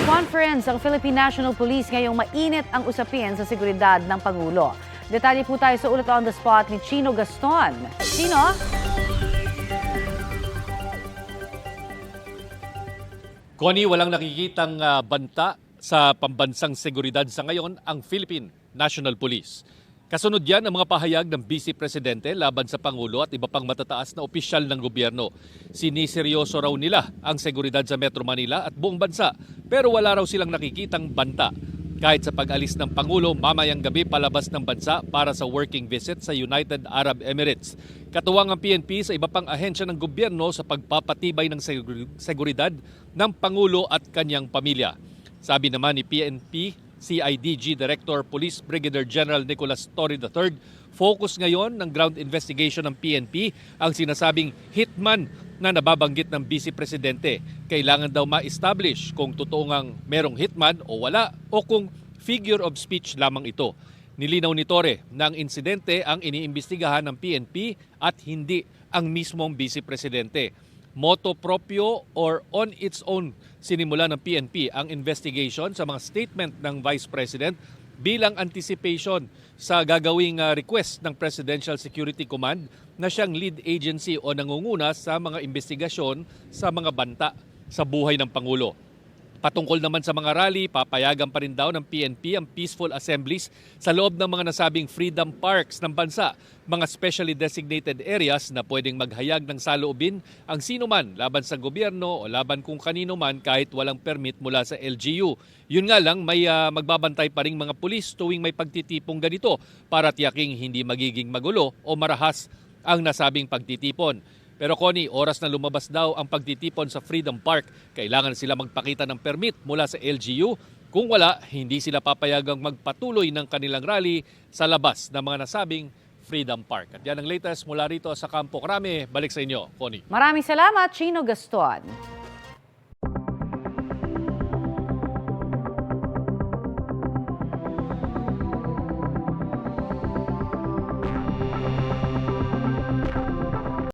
Conference ang Philippine National Police ngayong mainit ang usapin sa seguridad ng Pangulo. Detalye po tayo sa ulat on the spot ni Chino Gaston. Chino? Connie, walang nakikitang banta sa pambansang seguridad sa ngayon ang Philippine National Police. Kasunod yan ang mga pahayag ng Vice Presidente laban sa Pangulo at iba pang matataas na opisyal ng gobyerno. Siniseryoso raw nila ang seguridad sa Metro Manila at buong bansa, pero wala raw silang nakikitang banta. Kahit sa pag-alis ng Pangulo mamayang gabi palabas ng bansa para sa working visit sa United Arab Emirates. Katuwang ang PNP sa iba pang ahensya ng gobyerno sa pagpapatibay ng seguridad ng Pangulo at kanyang pamilya. Sabi naman ni PNP CIDG Director Police Brigadier General Nicolas Torre III, focus ngayon ng ground investigation ng PNP ang sinasabing hitman na nababanggit ng Vice Presidente. Kailangan daw ma-establish kung totoo ngang merong hitman o wala o kung figure of speech lamang ito. Nilinaw ni Torre na ang insidente ang iniimbestigahan ng PNP at hindi ang mismong Vice Presidente. Moto proprio or on its own sinimula ng PNP ang investigation sa mga statement ng Vice President bilang anticipation sa gagawing request ng Presidential Security Command na siyang lead agency o nangunguna sa mga investigasyon sa mga banta sa buhay ng Pangulo. Patungkol naman sa mga rally, papayagan pa rin daw ng PNP ang peaceful assemblies sa loob ng mga nasabing freedom parks ng bansa, mga specially designated areas na pwedeng maghayag ng saloobin ang sino man laban sa gobyerno o laban kung kanino man kahit walang permit mula sa LGU. Yun nga lang, may magbabantay pa rin mga pulis tuwing may pagtitipong ganito para tiyaking hindi magiging magulo o marahas ang nasabing pagtitipon. Pero Connie, oras na lumabas daw ang pagtitipon sa Freedom Park. Kailangan sila magpakita ng permit mula sa LGU. Kung wala, hindi sila papayagang magpatuloy ng kanilang rally sa labas ng mga nasabing Freedom Park. At yan ang latest mula rito sa Campo Crame. Balik sa inyo, Connie. Maraming salamat, Chino Gaston.